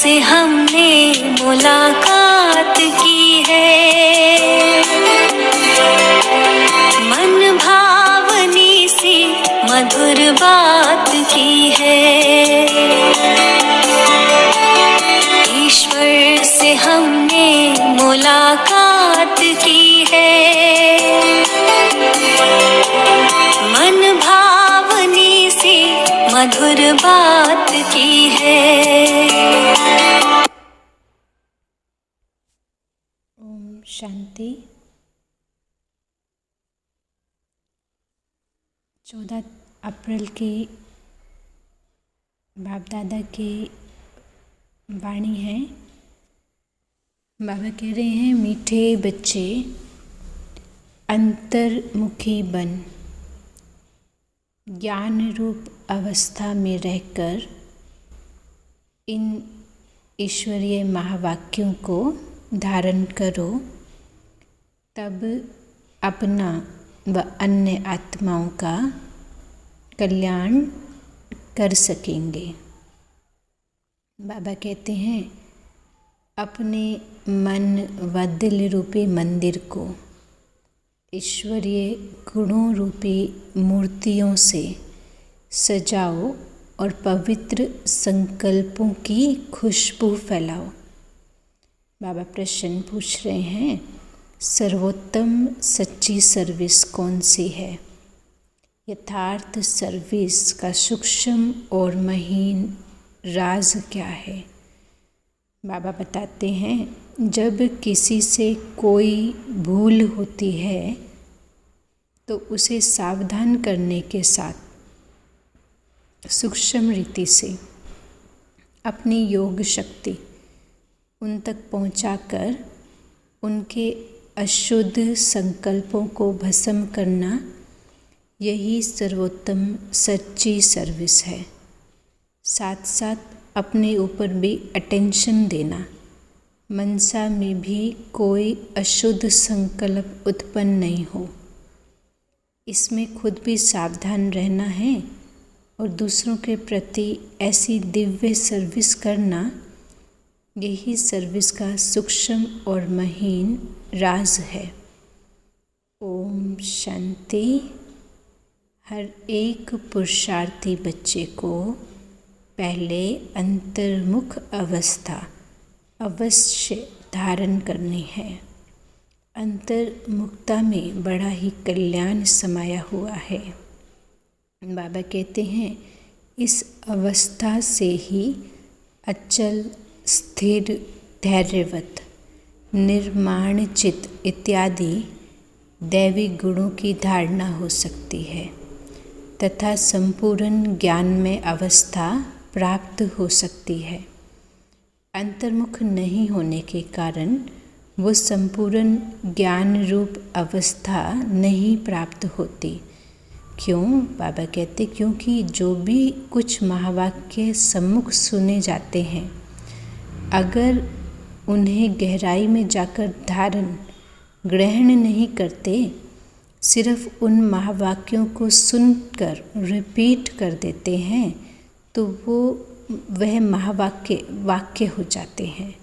से हमने मुलाकात की है, मन भावनी सी मधुर बात की है। ईश्वर से हमने मुलाकात की है, मन भावनी सी मधुर बात की है। ओम शांति। 14 अप्रैल की बाप दादा की वाणी है। बाबा कह रहे हैं, मीठे बच्चे अंतर्मुखी बन ज्ञान रूप अवस्था में रहकर इन ईश्वरीय महावाक्यों को धारण करो, तब अपना व अन्य आत्माओं का कल्याण कर सकेंगे। बाबा कहते हैं, अपने मन व दिल रूपी मंदिर को ईश्वरीय गुणों रूपी मूर्तियों से सजाओ और पवित्र संकल्पों की खुशबू फैलाओ। बाबा प्रश्न पूछ रहे हैं, सर्वोत्तम सच्ची सर्विस कौन सी है? यथार्थ सर्विस का सूक्ष्म और महीन राज क्या है? बाबा बताते हैं, जब किसी से कोई भूल होती है तो उसे सावधान करने के साथ सूक्ष्म रीति से अपनी योग शक्ति उन तक पहुंचाकर उनके अशुद्ध संकल्पों को भस्म करना, यही सर्वोत्तम सच्ची सर्विस है। साथ साथ अपने ऊपर भी अटेंशन देना, मनसा में भी कोई अशुद्ध संकल्प उत्पन्न नहीं हो। इसमें खुद भी सावधान रहना है और दूसरों के प्रति ऐसी दिव्य सर्विस करना, यही सर्विस का सूक्ष्म और महीन राज है। ओम शांति। हर एक पुरुषार्थी बच्चे को पहले अंतर्मुख अवस्था अवश्य धारण करनी है। अंतर्मुखता में बड़ा ही कल्याण समाया हुआ है। बाबा कहते हैं, इस अवस्था से ही अचल, स्थिर, धैर्यवत, निर्माणचित इत्यादि दैवी गुणों की धारणा हो सकती है तथा संपूर्ण ज्ञानमय अवस्था प्राप्त हो सकती है। अंतर्मुख नहीं होने के कारण वो संपूर्ण ज्ञान रूप अवस्था नहीं प्राप्त होती। क्यों? बाबा कहते, क्योंकि जो भी कुछ महावाक्य सम्मुख सुने जाते हैं, अगर उन्हें गहराई में जाकर धारण ग्रहण नहीं करते, सिर्फ उन महावाक्यों को सुनकर रिपीट कर देते हैं, तो वह महावाक्य वाक्य हो जाते हैं।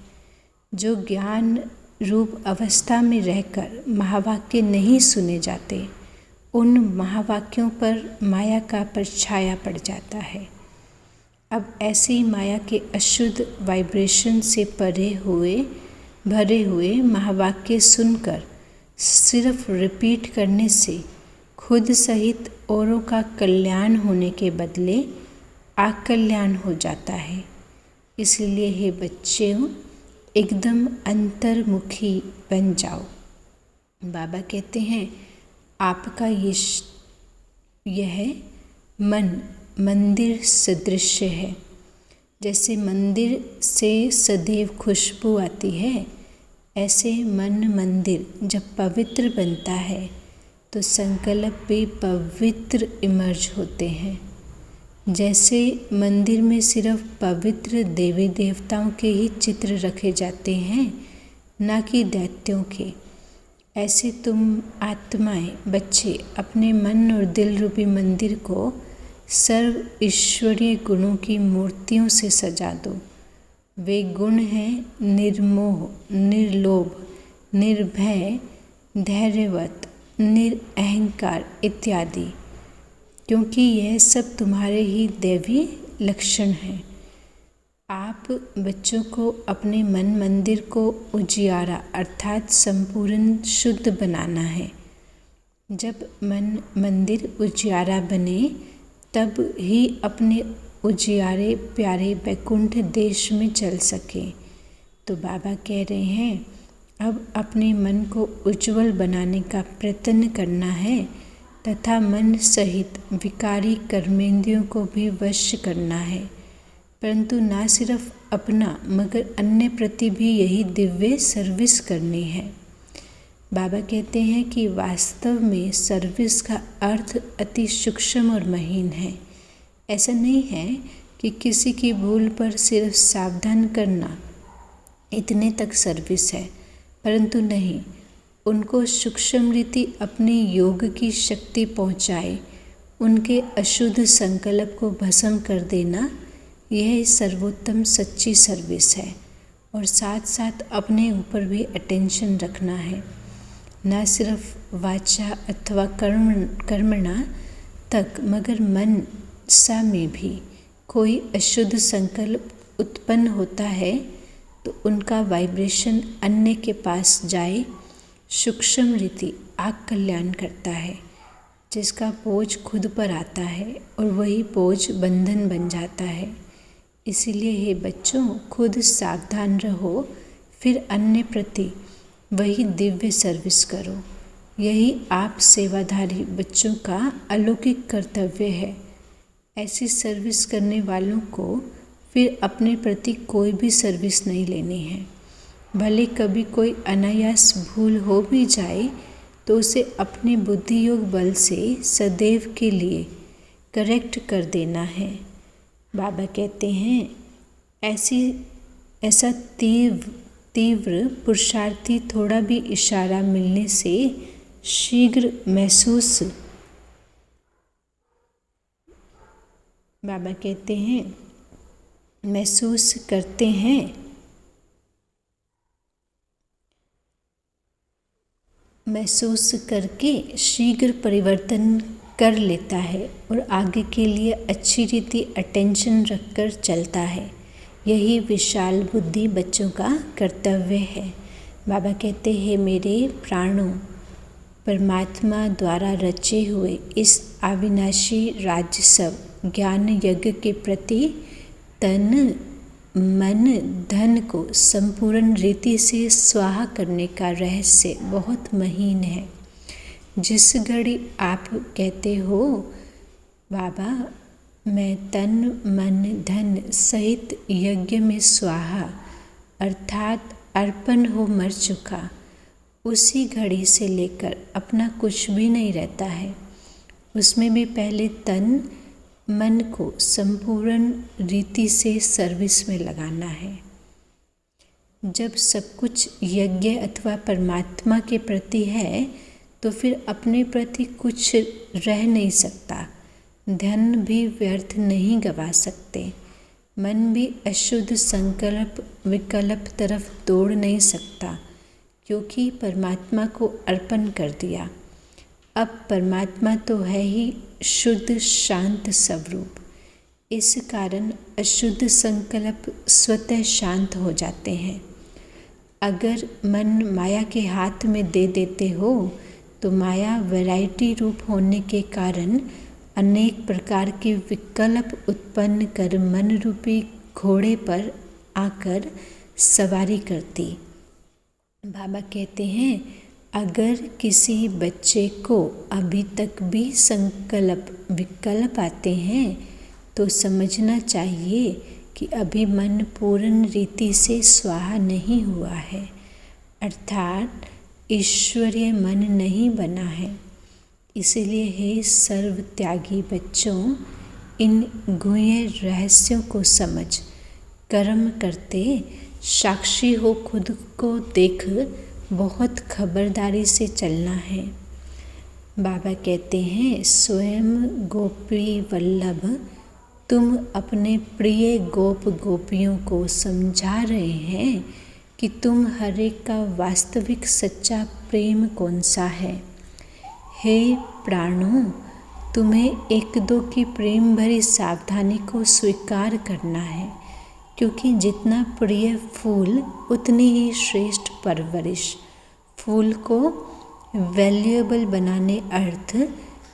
जो ज्ञान रूप अवस्था में रहकर महावाक्य नहीं सुने जाते, उन महावाक्यों पर माया का परछाया पड़ जाता है। अब ऐसे ही माया के अशुद्ध वाइब्रेशन से भरे हुए महावाक्य सुनकर सिर्फ रिपीट करने से खुद सहित औरों का कल्याण होने के बदले अकल्याण हो जाता है। इसलिए हे बच्चों, एकदम अंतर्मुखी बन जाओ। बाबा कहते हैं, आपका यह मन मंदिर सदृश है। जैसे मंदिर से सदैव खुशबू आती है, ऐसे मन मंदिर जब पवित्र बनता है तो संकल्प भी पवित्र इमर्ज होते हैं। जैसे मंदिर में सिर्फ पवित्र देवी देवताओं के ही चित्र रखे जाते हैं, ना कि दैत्यों के, ऐसे तुम आत्माएं, बच्चे अपने मन और दिल रूपी मंदिर को सर्व ईश्वरीय गुणों की मूर्तियों से सजा दो। वे गुण हैं निर्मोह, निर्लोभ, निर्भय, धैर्यवत, निरअहंकार इत्यादि, क्योंकि यह सब तुम्हारे ही दैवी लक्षण हैं। आप बच्चों को अपने मन मंदिर को उजियारा अर्थात संपूर्ण शुद्ध बनाना है। जब मन मंदिर उजियारा बने तब ही अपने उजियारे प्यारे वैकुंठ देश में चल सके। तो बाबा कह रहे हैं अब अपने मन को उज्जवल बनाने का प्रयत्न करना है तथा मन सहित विकारी कर्मेंद्रियों को भी वश करना है, परंतु ना सिर्फ अपना मगर अन्य प्रति भी यही दिव्य सर्विस करनी है। बाबा कहते हैं कि वास्तव में सर्विस का अर्थ अति सूक्ष्म और महीन है। ऐसा नहीं है कि किसी की भूल पर सिर्फ सावधान करना इतने तक सर्विस है, परंतु नहीं, उनको सूक्ष्म रीति अपने योग की शक्ति पहुँचाए, उनके अशुद्ध संकल्प को भस्म कर देना, यह सर्वोत्तम सच्ची सर्विस है। और साथ साथ अपने ऊपर भी अटेंशन रखना है, न सिर्फ वाचा अथवा कर्मणा तक मगर मन सा में भी कोई अशुद्ध संकल्प उत्पन्न होता है तो उनका वाइब्रेशन अन्य के पास जाए, सूक्ष्म रीति आग कल्याण करता है, जिसका बोझ खुद पर आता है और वही बोझ बंधन बन जाता है। इसीलिए हे बच्चों, खुद सावधान रहो, फिर अन्य प्रति वही दिव्य सर्विस करो। यही आप सेवाधारी बच्चों का अलौकिक कर्तव्य है। ऐसी सर्विस करने वालों को फिर अपने प्रति कोई भी सर्विस नहीं लेनी है। भले कभी कोई अनायास भूल हो भी जाए तो उसे अपने बुद्धि योग बल से सदैव के लिए करेक्ट कर देना है। बाबा कहते हैं ऐसा तीव्र पुरुषार्थी थोड़ा भी इशारा मिलने से शीघ्र महसूस, बाबा कहते हैं महसूस करते हैं, महसूस करके शीघ्र परिवर्तन कर लेता है और आगे के लिए अच्छी रीति अटेंशन रखकर चलता है। यही विशाल बुद्धि बच्चों का कर्तव्य है। बाबा कहते हैं मेरे प्राणों, परमात्मा द्वारा रचे हुए इस अविनाशी राजस्व ज्ञान यज्ञ के प्रति तन मन धन को संपूर्ण रीति से स्वाहा करने का रहस्य बहुत महीन है। जिस घड़ी आप कहते हो बाबा मैं तन मन धन सहित यज्ञ में स्वाहा अर्थात अर्पण हो मर चुका, उसी घड़ी से लेकर अपना कुछ भी नहीं रहता है। उसमें भी पहले तन मन को संपूर्ण रीति से सर्विस में लगाना है। जब सब कुछ यज्ञ अथवा परमात्मा के प्रति है तो फिर अपने प्रति कुछ रह नहीं सकता। धन भी व्यर्थ नहीं गवा सकते, मन भी अशुद्ध संकल्प विकल्प तरफ दौड़ नहीं सकता, क्योंकि परमात्मा को अर्पण कर दिया। अब परमात्मा तो है ही शुद्ध शांत स्वरूप, इस कारण अशुद्ध संकल्प स्वतः शांत हो जाते हैं। अगर मन माया के हाथ में दे देते हो तो माया वैरायटी रूप होने के कारण अनेक प्रकार के विकल्प उत्पन्न कर मन रूपी घोड़े पर आकर सवारी करती। बाबा कहते हैं अगर किसी बच्चे को अभी तक भी संकल्प विकल्प आते हैं तो समझना चाहिए कि अभी मन पूर्ण रीति से स्वाहा नहीं हुआ है, अर्थात ईश्वरीय मन नहीं बना है। इसलिए हे सर्व त्यागी बच्चों, इन गुह्य रहस्यों को समझ कर्म करते साक्षी हो खुद को देख बहुत खबरदारी से चलना है। बाबा कहते हैं स्वयं गोपी वल्लभ तुम अपने प्रिय गोप गोपियों को समझा रहे हैं कि तुम हर एक का वास्तविक सच्चा प्रेम कौन सा है। हे प्राणों, तुम्हें एक दो की प्रेम भरी सावधानी को स्वीकार करना है, क्योंकि जितना प्रिय फूल उतनी ही श्रेष्ठ परवरिश। फूल को वैल्यूएबल बनाने अर्थ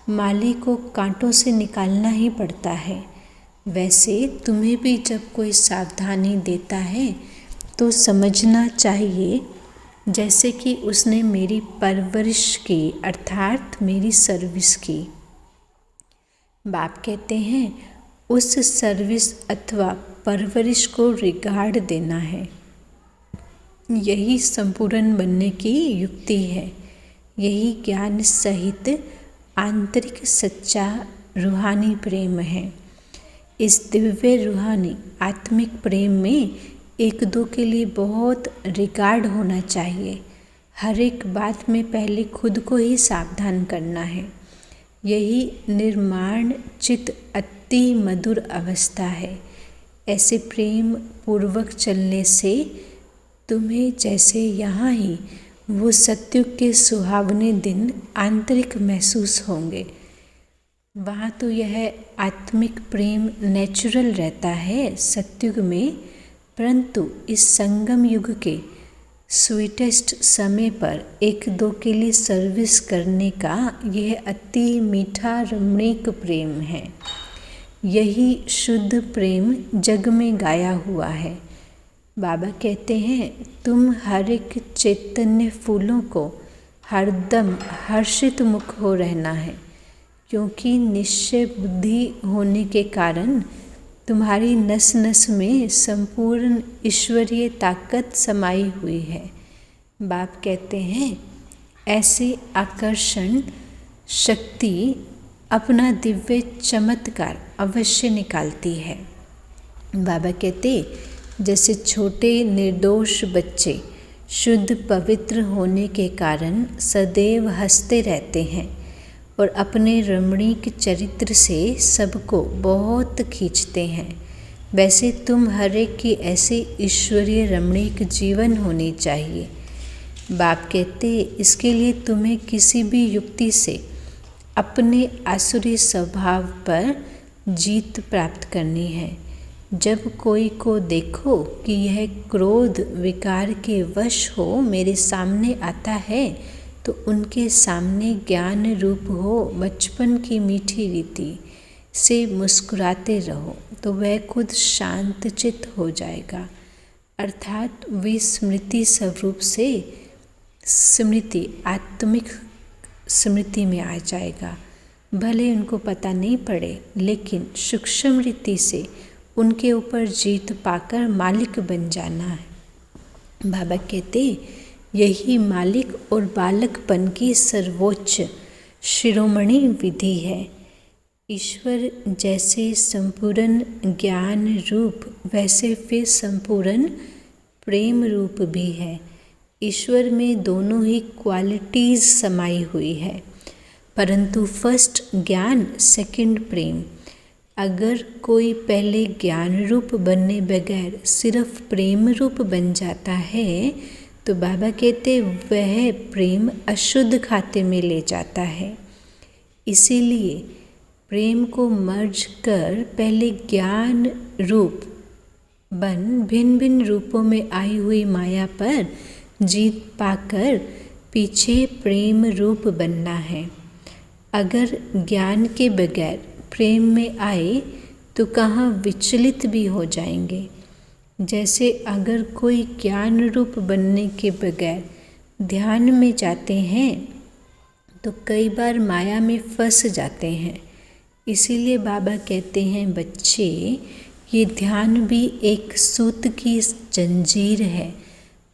माली को कांटों से निकालना ही पड़ता है। वैसे तुम्हें भी जब कोई सावधानी देता है तो समझना चाहिए जैसे कि उसने मेरी परवरिश की, अर्थात मेरी सर्विस की। बाप कहते हैं उस सर्विस अथवा परवरिश को रिगार्ड देना है। यही संपूर्ण बनने की युक्ति है। यही ज्ञान सहित आंतरिक सच्चा रूहानी प्रेम है। इस दिव्य रूहानी आत्मिक प्रेम में एक दो के लिए बहुत रिगार्ड होना चाहिए। हर एक बात में पहले खुद को ही सावधान करना है। यही निर्माण चित अति मधुर अवस्था है। ऐसे प्रेम पूर्वक चलने से तुम्हें जैसे यहाँ ही वो सत्युग के सुहावने दिन आंतरिक महसूस होंगे। वहाँ तो यह आत्मिक प्रेम नेचुरल रहता है सत्युग में, परंतु इस संगम युग के स्वीटेस्ट समय पर एक दो के लिए सर्विस करने का यह अति मीठा रमणीक प्रेम है। यही शुद्ध प्रेम जग में गाया हुआ है। बाबा कहते हैं तुम हर एक चैतन्य फूलों को हरदम हर्षित मुख हो रहना है, क्योंकि निश्चय बुद्धि होने के कारण तुम्हारी नस नस में संपूर्ण ईश्वरीय ताकत समाई हुई है। बाप कहते हैं ऐसे आकर्षण शक्ति अपना दिव्य चमत्कार अवश्य निकालती है। बाबा कहते जैसे छोटे निर्दोष बच्चे शुद्ध पवित्र होने के कारण सदैव हंसते रहते हैं और अपने रमणीक चरित्र से सबको बहुत खींचते हैं, वैसे तुम हर एक की ऐसे ईश्वरीय रमणीक जीवन होनी चाहिए। बाप कहते इसके लिए तुम्हें किसी भी युक्ति से अपने आसुरी स्वभाव पर जीत प्राप्त करनी है। जब कोई को देखो कि यह क्रोध विकार के वश हो मेरे सामने आता है, तो उनके सामने ज्ञान रूप हो बचपन की मीठी रीति से मुस्कुराते रहो, तो वह खुद शांतचित हो जाएगा, अर्थात विस्मृति स्वरूप से स्मृति आत्मिक स्मृति में आ जाएगा। भले उनको पता नहीं पड़े, लेकिन सूक्ष्म रीति से उनके ऊपर जीत पाकर मालिक बन जाना है। बाबा कहते यही मालिक और बालकपन की सर्वोच्च शिरोमणि विधि है। ईश्वर जैसे संपूर्ण ज्ञान रूप वैसे फिर संपूर्ण प्रेम रूप भी है। ईश्वर में दोनों ही क्वालिटीज़ समाई हुई है, परंतु फर्स्ट ज्ञान सेकंड प्रेम। अगर कोई पहले ज्ञान रूप बनने बगैर सिर्फ प्रेम रूप बन जाता है, तो बाबा कहते वह प्रेम अशुद्ध खाते में ले जाता है। इसीलिए प्रेम को मर्ज कर पहले ज्ञान रूप बन भिन्न भिन्न रूपों में आई हुई माया पर जीत पाकर पीछे प्रेम रूप बनना है। अगर ज्ञान के बगैर प्रेम में आए तो कहाँ विचलित भी हो जाएंगे। जैसे अगर कोई ज्ञान रूप बनने के बगैर ध्यान में जाते हैं तो कई बार माया में फंस जाते हैं। इसीलिए बाबा कहते हैं बच्चे, ये ध्यान भी एक सूत की जंजीर है,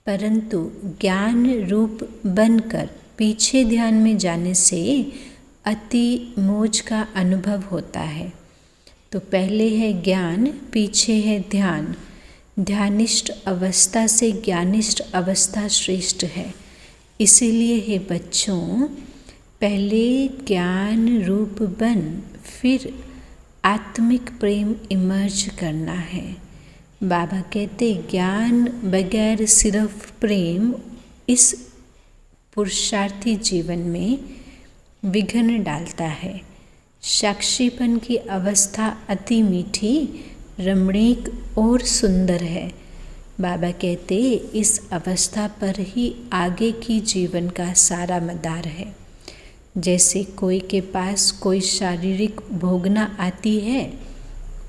परंतु ज्ञान रूप बनकर पीछे ध्यान में जाने से अति मोज का अनुभव होता है। तो पहले है ज्ञान, पीछे है ध्यान। ध्यानिष्ठ अवस्था से ज्ञानिष्ठ अवस्था श्रेष्ठ है। इसीलिए हे बच्चों, पहले ज्ञान रूप बन फिर आत्मिक प्रेम इमर्ज करना है। बाबा कहते ज्ञान बगैर सिर्फ प्रेम इस पुरुषार्थी जीवन में विघ्न डालता है। साक्षीपन की अवस्था अति मीठी, रमणीक और सुंदर है। बाबा कहते इस अवस्था पर ही आगे की जीवन का सारा मदार है। जैसे कोई के पास कोई शारीरिक भोगना आती है,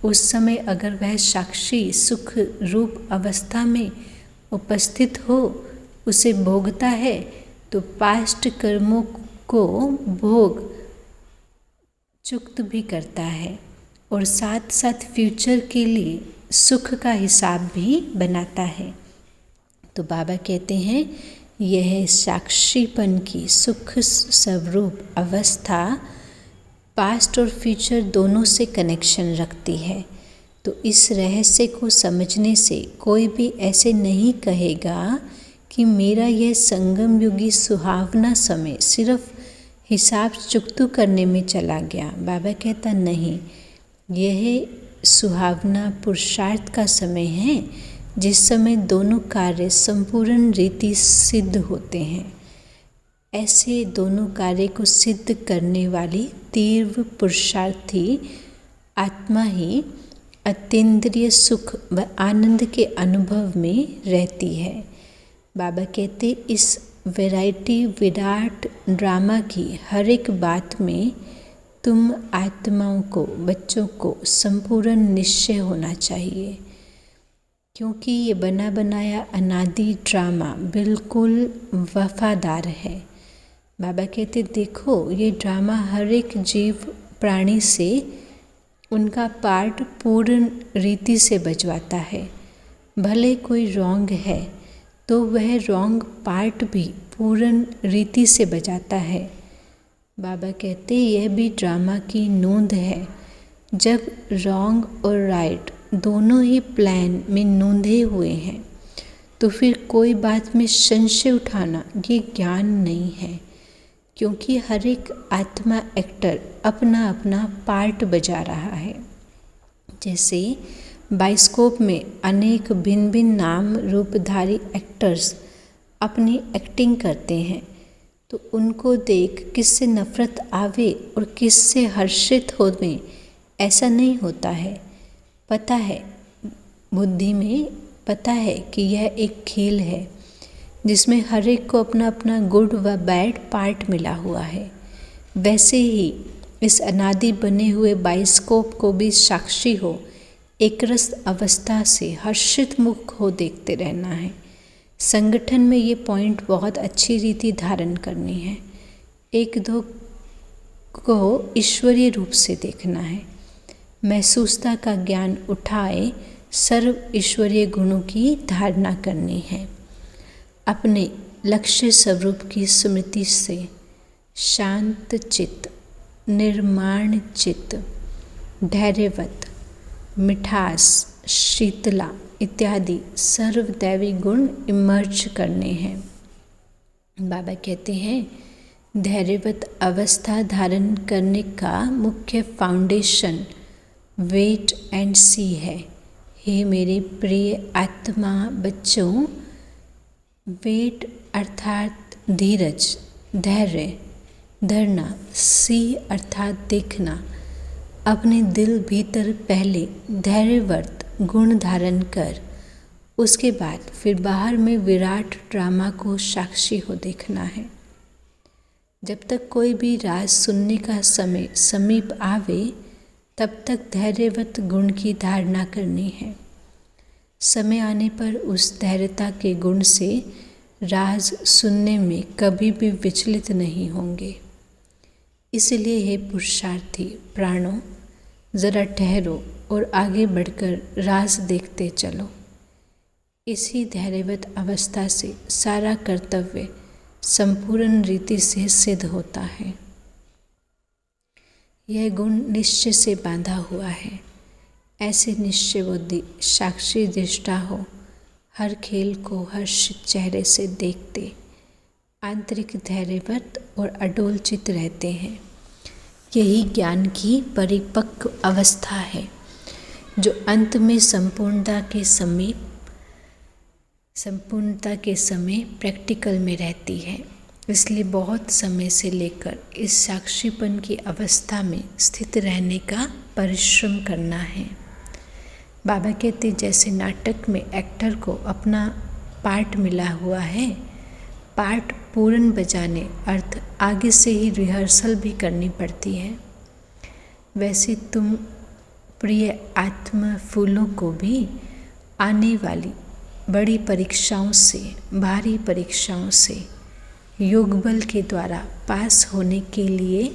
उस समय अगर वह साक्षी सुख रूप अवस्था में उपस्थित हो, उसे भोगता है तो पास्ट कर्मों को भोग चुक्त भी करता है और साथ साथ फ्यूचर के लिए सुख का हिसाब भी बनाता है। तो बाबा कहते हैं यह साक्षीपन की सुख स्वरूप अवस्था पास्ट और फ्यूचर दोनों से कनेक्शन रखती है। तो इस रहस्य को समझने से कोई भी ऐसे नहीं कहेगा कि मेरा यह संगम युगी सुहावना समय सिर्फ हिसाब चुकतू करने में चला गया। बाबा कहता नहीं, यह सुहावना पुरुषार्थ का समय है, जिस समय दोनों कार्य संपूर्ण रीति सिद्ध होते हैं। ऐसे दोनों कार्य को सिद्ध करने वाली तीव्र पुरुषार्थी आत्मा ही अतीन्द्रिय सुख व आनंद के अनुभव में रहती है। बाबा कहते इस वैरायटी विराट ड्रामा की हर एक बात में तुम आत्माओं को, बच्चों को संपूर्ण निश्चय होना चाहिए, क्योंकि ये बना बनाया अनादि ड्रामा बिल्कुल वफादार है। बाबा कहते देखो ये ड्रामा हर एक जीव प्राणी से उनका पार्ट पूर्ण रीति से बजवाता है। भले कोई रॉन्ग है तो वह रॉन्ग पार्ट भी पूर्ण रीति से बजाता है। बाबा कहते यह भी ड्रामा की नोंद है। जब रॉन्ग और राइट दोनों ही प्लान में नोंधे हुए हैं तो फिर कोई बात में संशय उठाना ये ज्ञान नहीं है, क्योंकि हर एक आत्मा एक्टर अपना अपना पार्ट बजा रहा है। जैसे बाइस्कोप में अनेक भिन्न भिन्न नाम रूपधारी एक्टर्स अपनी एक्टिंग करते हैं, तो उनको देख किससे नफरत आवे और किससे हर्षित होवे ऐसा नहीं होता है। पता है, बुद्धि में पता है कि यह एक खेल है जिसमें हर एक को अपना अपना गुड व बैड पार्ट मिला हुआ है। वैसे ही इस अनादि बने हुए बाइस्कोप को भी साक्षी हो एकरस अवस्था से हर्षित मुख हो देखते रहना है। संगठन में ये पॉइंट बहुत अच्छी रीति धारण करनी है। एक दो को ईश्वरीय रूप से देखना है। महसूसता का ज्ञान उठाए सर्व ईश्वरीय गुणों की धारणा करनी है। अपने लक्ष्य स्वरूप की स्मृति से शांत चित्त, निर्माण चित्त, धैर्यवत, मिठास, शीतला इत्यादि सर्वदैवी गुण इमर्ज करने हैं। बाबा कहते हैं धैर्यवत अवस्था धारण करने का मुख्य फाउंडेशन वेट एंड सी है। हे मेरे प्रिय आत्मा बच्चों, वेट अर्थात धीरज, धैर्य धरना, सी अर्थात देखना। अपने दिल भीतर पहले धैर्यवर्त गुण धारण कर, उसके बाद फिर बाहर में विराट ड्रामा को साक्षी हो देखना है। जब तक कोई भी राज सुनने का समय समीप आवे तब तक धैर्यवत गुण की धारणा करनी है। समय आने पर उस धैर्यता के गुण से राज सुनने में कभी भी विचलित नहीं होंगे। इसलिए हे पुरुषार्थी प्राणों, ज़रा ठहरो और आगे बढ़कर राज देखते चलो। इसी धैर्यवत अवस्था से सारा कर्तव्य संपूर्ण रीति से सिद्ध होता है। यह गुण निश्चय से बांधा हुआ है। ऐसे निश्चय बुद्धि साक्षी दृष्टा हो, हर खेल को हर्षित चेहरे से देखते आंतरिक धैर्यवत और अडोल चित रहते हैं। यही ज्ञान की परिपक्व अवस्था है जो अंत में संपूर्णता के समय प्रैक्टिकल में रहती है। इसलिए बहुत समय से लेकर इस साक्षीपन की अवस्था में स्थित रहने का परिश्रम करना है। बाबा कहते जैसे नाटक में एक्टर को अपना पार्ट मिला हुआ है, पार्ट पूर्ण बजाने अर्थ आगे से ही रिहर्सल भी करनी पड़ती है, वैसे तुम प्रिय आत्मा फूलों को भी आने वाली बड़ी परीक्षाओं से, भारी परीक्षाओं से योग बल के द्वारा पास होने के लिए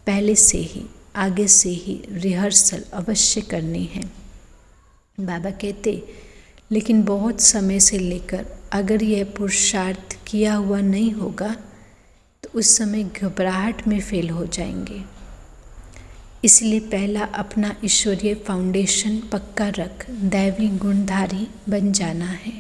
पहले से ही, आगे से ही रिहर्सल अवश्य करनी है। बाबा कहते लेकिन बहुत समय से लेकर अगर यह पुरुषार्थ किया हुआ नहीं होगा तो उस समय घबराहट में फेल हो जाएंगे। इसलिए पहला अपना ईश्वरीय फाउंडेशन पक्का रख दैवी गुणधारी बन जाना है।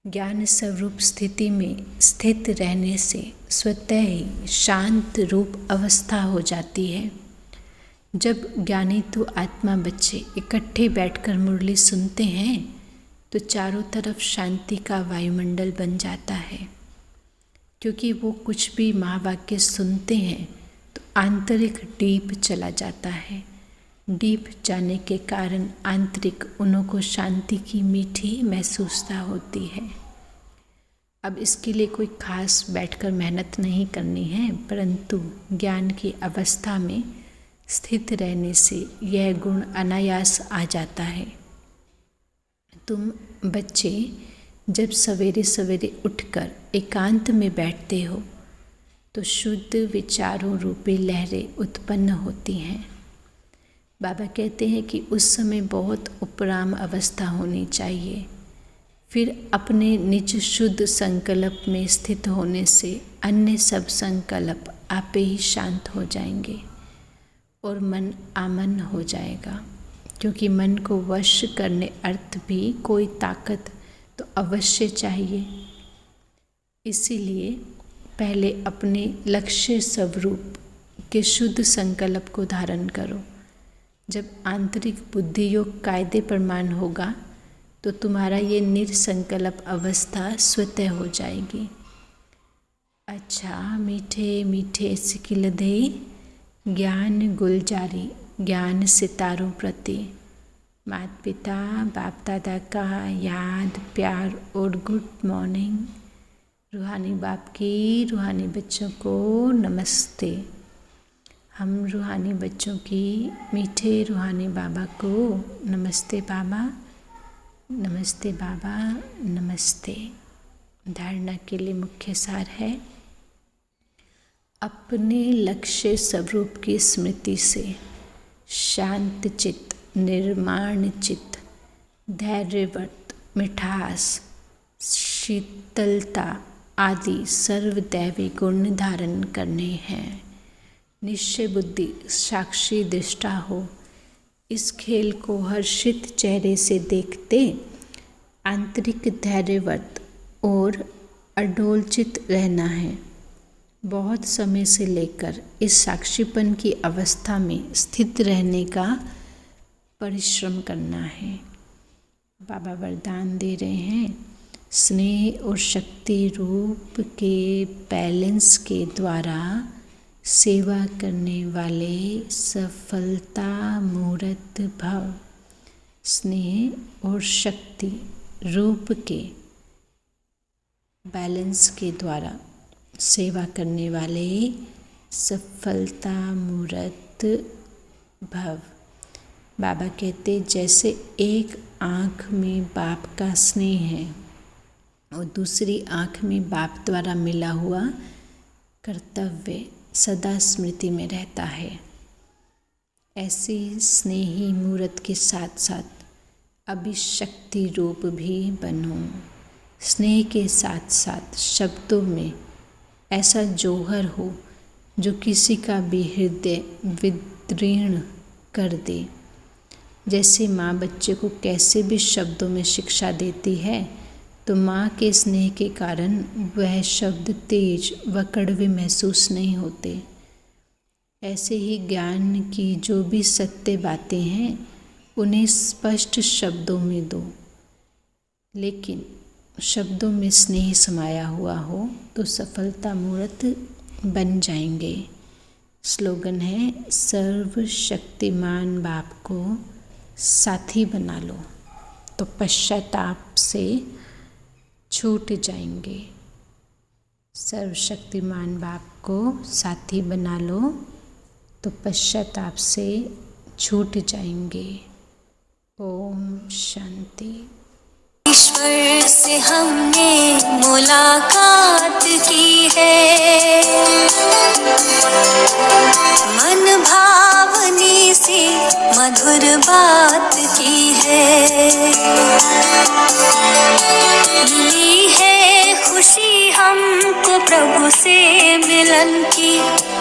ज्ञान स्वरूप स्थिति में स्थित रहने से स्वतः ही शांत रूप अवस्था हो जाती है। जब ज्ञानी तो आत्मा बच्चे इकट्ठे बैठकर मुरली सुनते हैं तो चारों तरफ शांति का वायुमंडल बन जाता है, क्योंकि वो कुछ भी महावाक्य सुनते हैं तो आंतरिक डीप चला जाता है। डीप जाने के कारण आंतरिक उन्हों को शांति की मीठी महसूसता होती है। अब इसके लिए कोई खास बैठकर मेहनत नहीं करनी है, परंतु ज्ञान की अवस्था में स्थित रहने से यह गुण अनायास आ जाता है। तुम बच्चे जब सवेरे सवेरे उठकर एकांत में बैठते हो तो शुद्ध विचारों रूपी लहरें उत्पन्न होती हैं। बाबा कहते हैं कि उस समय बहुत उपराम अवस्था होनी चाहिए। फिर अपने निज शुद्ध संकल्प में स्थित होने से अन्य सब संकल्प आपे ही शांत हो जाएंगे और मन आमन हो जाएगा, क्योंकि मन को वश करने अर्थ भी कोई ताकत तो अवश्य चाहिए। इसीलिए पहले अपने लक्ष्य स्वरूप के शुद्ध संकल्प को धारण करो। जब आंतरिक बुद्धि योग कायदे प्रमाण होगा तो तुम्हारा ये निर्संकल्प अवस्था स्वतः हो जाएगी। अच्छा मीठे मीठे सिकिलदे ज्ञान गुलजारी ज्ञान सितारों प्रति माता पिता बाप दादा का याद प्यार और गुड मॉर्निंग। रूहानी बाप की रूहानी बच्चों को नमस्ते। हम रूहानी बच्चों की मीठे रूहानी बाबा को नमस्ते बाबा, नमस्ते बाबा, नमस्ते। धारणा के लिए मुख्य सार है अपने लक्ष्य स्वरूप की स्मृति से शांत चित्त, निर्माण चित्त, धैर्यव्रत, मिठास, शीतलता आदि सर्वदैवी गुण धारण करने हैं। निश्चय बुद्धि साक्षी दृष्टा हो। इस खेल को हर्षित चेहरे से देखते आंतरिक धैर्यव्रत और अडोलचित रहना है। बहुत समय से लेकर इस साक्षीपन की अवस्था में स्थित रहने का परिश्रम करना है। बाबा वरदान दे रहे हैं, स्नेह और शक्ति रूप के बैलेंस के द्वारा सेवा करने वाले सफलता मूर्त भव। स्नेह और शक्ति रूप के बैलेंस के द्वारा सेवा करने वाले सफलता मूर्त भव। बाबा कहते जैसे एक आँख में बाप का स्नेह है और दूसरी आँख में बाप द्वारा मिला हुआ कर्तव्य सदा स्मृति में रहता है, ऐसी स्नेही मूर्त के साथ साथ अभिशक्ति रूप भी बनो। स्नेह के साथ साथ शब्दों में ऐसा जौहर हो जो किसी का भी हृदय विदीर्ण कर दे। जैसे माँ बच्चे को कैसे भी शब्दों में शिक्षा देती है तो माँ के स्नेह के कारण वह शब्द तेज व कड़वे महसूस नहीं होते। ऐसे ही ज्ञान की जो भी सत्य बातें हैं उन्हें स्पष्ट शब्दों में दो, लेकिन शब्दों में स्नेह समाया हुआ हो तो सफलता मूर्त बन जाएंगे। स्लोगन है, सर्वशक्तिमान बाप को साथी बना लो तो पश्चाताप से छूट जाएंगे। सर्वशक्तिमान बाप को साथी बना लो तो पश्चाताप से छूट जाएंगे। ओम शांति। ईश्वर से हमने मुलाकात की है, मन भावनी से मधुर बात की है। मिली है खुशी हमको प्रभु से मिलन की,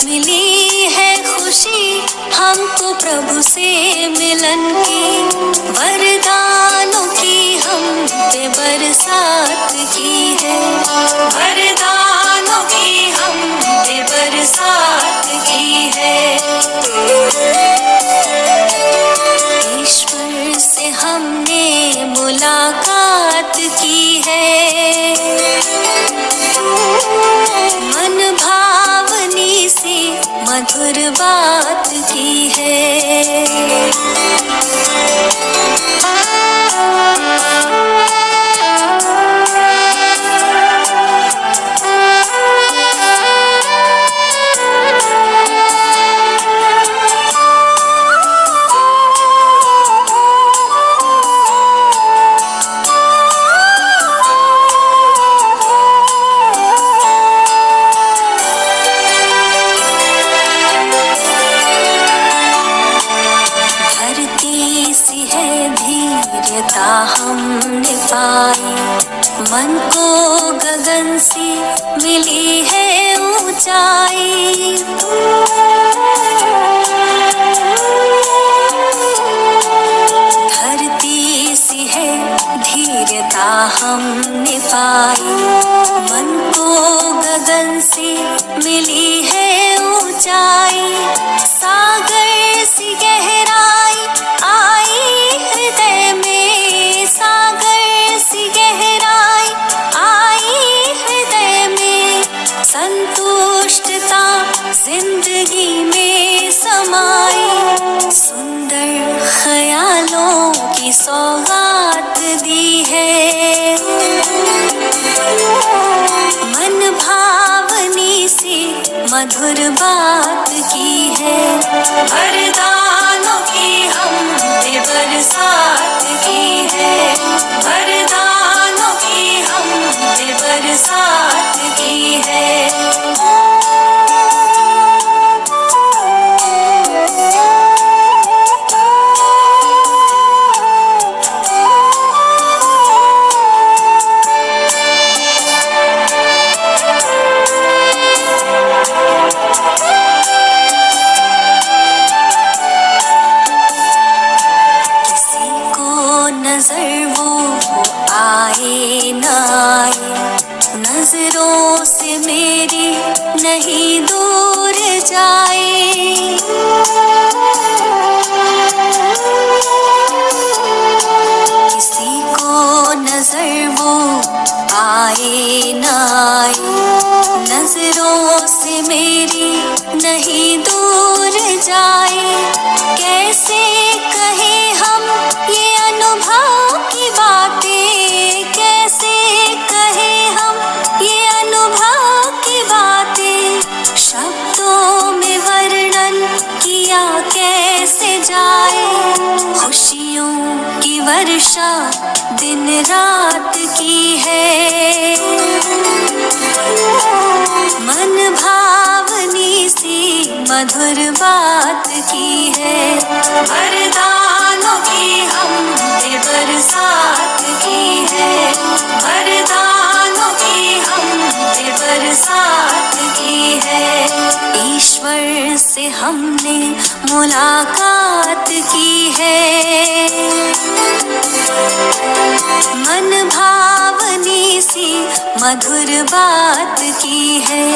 मिली है खुशी हमको प्रभु से मिलन की। वरदानों की हम पे बरसात की है, वरदानों की हम पे बरसात की है। ईश्वर से हमने मुलाकात की है, मन भावनी से मधुर बात की है। हमने पाई मन को गगन से मिली है ऊंचाई। धरती सी है धीरता हमने पाई, मन को गगन से मिली है ऊंचाई। सागर सी गहराई आई हृदय में, सागर सी गहराई आई हृदय में। संतुष्टता जिंदगी में समाई, सुंदर ख्यालों की सौगात दी है। मन भावनी से मधुर बात की है, वरदानों की हम पे बरसात की है, वरदानों की हम पे बरसात की है। नजरों से मेरी नहीं दूर जाए, किसी को नजर वो आए ना आए। नजरों से मेरी नहीं दूर जाए, कैसे कहे हम ये अनुभव की बातें, कैसे कहे हम ये अनुभव की बातें। शब्दों में वर्णन किया कैसे जाए, खुशियों की वर्षा दिन रात की है। मन भावनी सी मधुर बात की है, वरदानों की हम पे बरसात की है, वरदानों की हम पे बरसात की है। ईश्वर से हमने मुलाकात की है, मन भावनी सी मधुर बात की है।